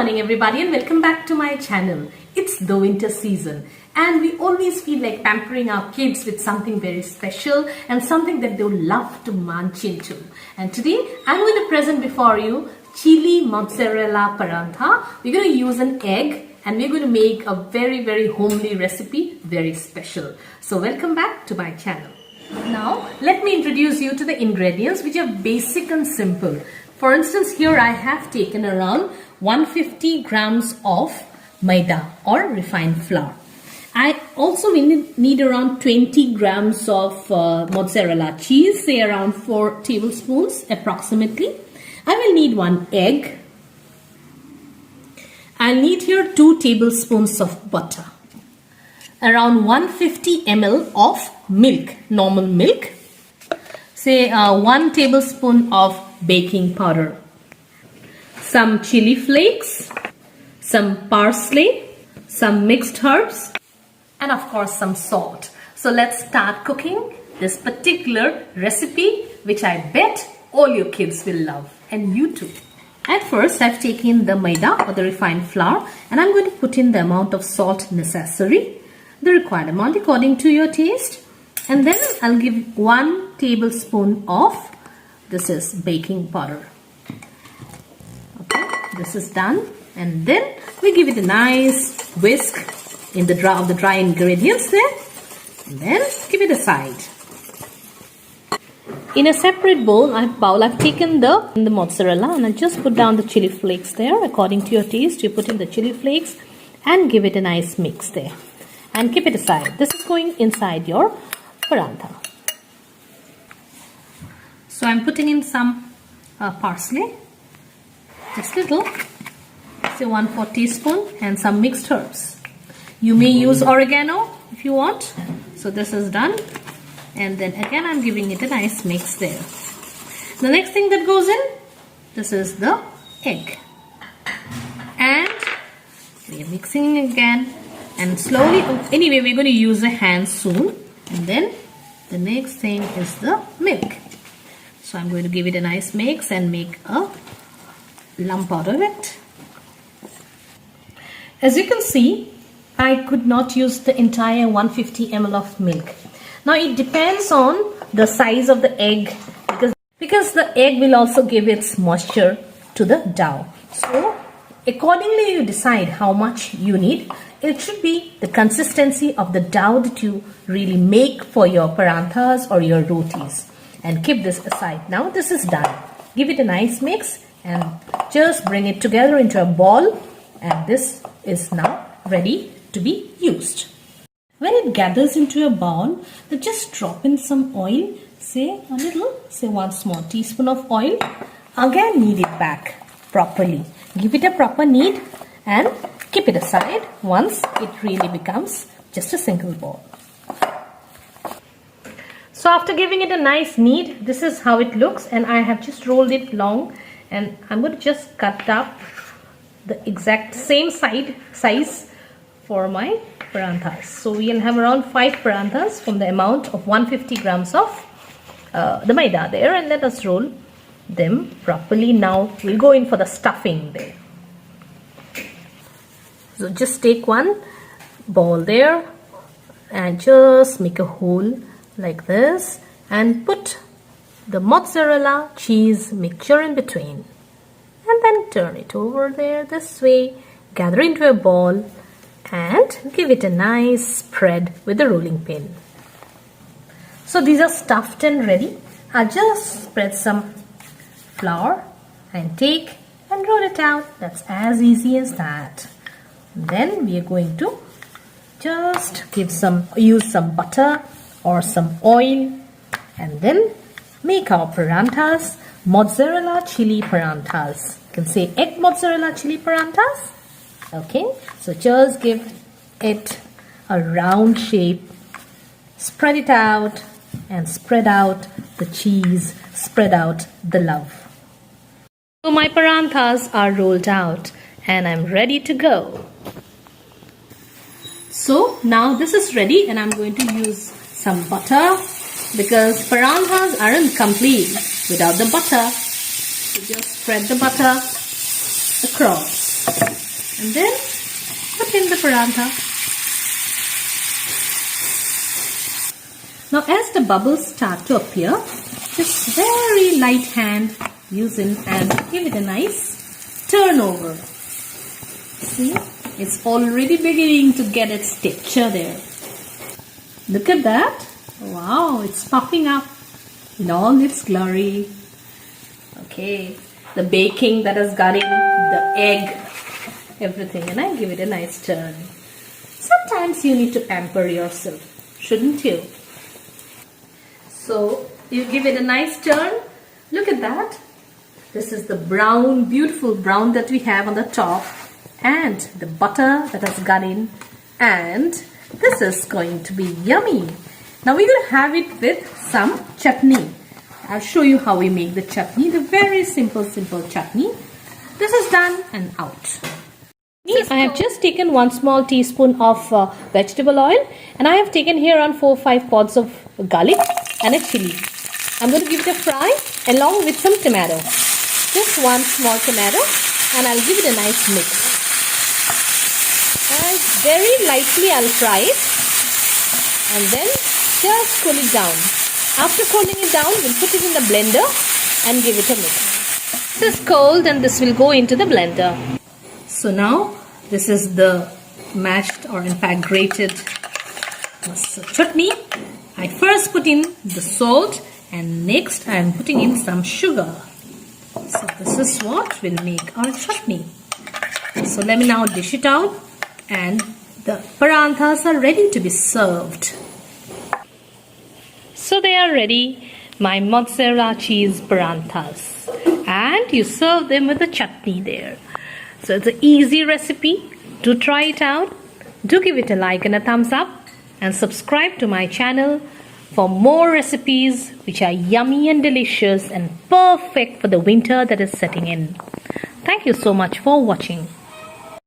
morning everybody and welcome back to my channel. It's the winter season and we always feel like pampering our kids with something very special and something that they would love to munch into. And today I'm going to present before you chili mozzarella parantha. We're going to use an egg and we're going to make a very homely recipe, very special. So welcome back to my channel. Now let me introduce you to the ingredients which are basic and simple. For instance, here I have taken around 150 grams of maida or refined flour. I also need around 20 grams of mozzarella cheese, say around 4 tablespoons approximately. I will need 1 egg. I'll need here 2 tablespoons of butter. Around 150 ml of milk, normal milk. Say 1 tablespoon of baking powder. Some chili flakes, some parsley, some mixed herbs, and of course some salt. So let's start cooking this particular recipe which I bet all your kids will love, and you too. At first I've taken the maida or the refined flour and I'm going to put in the amount of salt necessary, the required amount according to your taste, and then I'll give 1 tablespoon of baking powder. Okay, this is done, and then we give it a nice whisk in the dry ingredients there, and then give it aside. In a separate bowl, I've taken the mozzarella and I just put down the chili flakes there. According to your taste, you put in the chili flakes and give it a nice mix there, and keep it aside. This is going inside your parantha. So I'm putting in some parsley, just little, say 1/4 teaspoon, and some mixed herbs. You may use oregano if you want. So this is done, and then again I'm giving it a nice mix there. The next thing that goes in, this is the egg, and we are mixing again, and slowly. Anyway, we're going to use a hand soon, and then the next thing is the milk. So I'm going to give it a nice mix and make a lump out of it. As you can see, I could not use the entire 150 ml of milk. Now it depends on the size of the egg, because the egg will also give its moisture to the dough. So accordingly you decide how much you need. It should be the consistency of the dough that you really make for your paranthas or your rotis. And keep this aside. Now this is done. Give it a nice mix and just bring it together into a ball, and this is now ready to be used. When it gathers into a ball, then just drop in some oil, say a little, say 1 small teaspoon of oil. Again knead it back properly. Give it a proper knead and keep it aside once it really becomes just a single ball. So after giving it a nice knead, this is how it looks, and I have just rolled it long, and I'm going to just cut up the exact same size for my paranthas. So we'll have around 5 paranthas from the amount of 150 grams of the maida there, and let us roll them properly. Now we'll go in for the stuffing there. So just take 1 ball there and just make a hole like this and put the mozzarella cheese mixture in between, and then turn it over there this way, gather into a ball and give it a nice spread with the rolling pin. So these are stuffed and ready. I'll just spread some flour and take and roll it out. That's as easy as that. Then we are going to just use some butter or some oil, and then make our paranthas, mozzarella chili paranthas. You can say egg mozzarella chili paranthas. Okay, so just give it a round shape, spread it out, and spread out the cheese, spread out the love. So my paranthas are rolled out and I'm ready to go. So now this is ready, and I'm going to use some butter, because paranthas aren't complete without the butter. So just spread the butter across. And then put in the parantha. Now as the bubbles start to appear, just very light hand use in and give it a nice turnover. See, it's already beginning to get its texture there. Look at that. Wow, it's puffing up in all its glory. Okay, the baking that has got in, the egg, everything, and I give it a nice turn. Sometimes you need to pamper yourself, shouldn't you? So you give it a nice turn. Look at that. This is the brown, beautiful brown that we have on the top, and the butter that has got in, and this is going to be yummy. Now we're going to have it with some chutney. I'll show you how we make the chutney, the very simple chutney. This is done and out. I have just taken 1 small teaspoon of vegetable oil, and I have taken here around 4 or 5 pods of garlic and a chilli. I'm going to give it a fry along with some tomato. Just 1 small tomato, and I'll give it a nice mix. And very lightly I'll fry it, and then just cool it down. After cooling it down, we'll put it in the blender and give it a mix. This is cold and this will go into the blender. So now this is the mashed, or in fact grated chutney. I first put in the salt, and next I am putting in some sugar. So this is what will make our chutney. So let me now dish it out, and the paranthas are ready to be served. So they are ready, my mozzarella cheese paranthas, and you serve them with the chutney there. So it's an easy recipe. Do try it out. Do give it a like and a thumbs up, and subscribe to my channel for more recipes which are yummy and delicious and perfect for the winter that is setting in. Thank you so much for watching.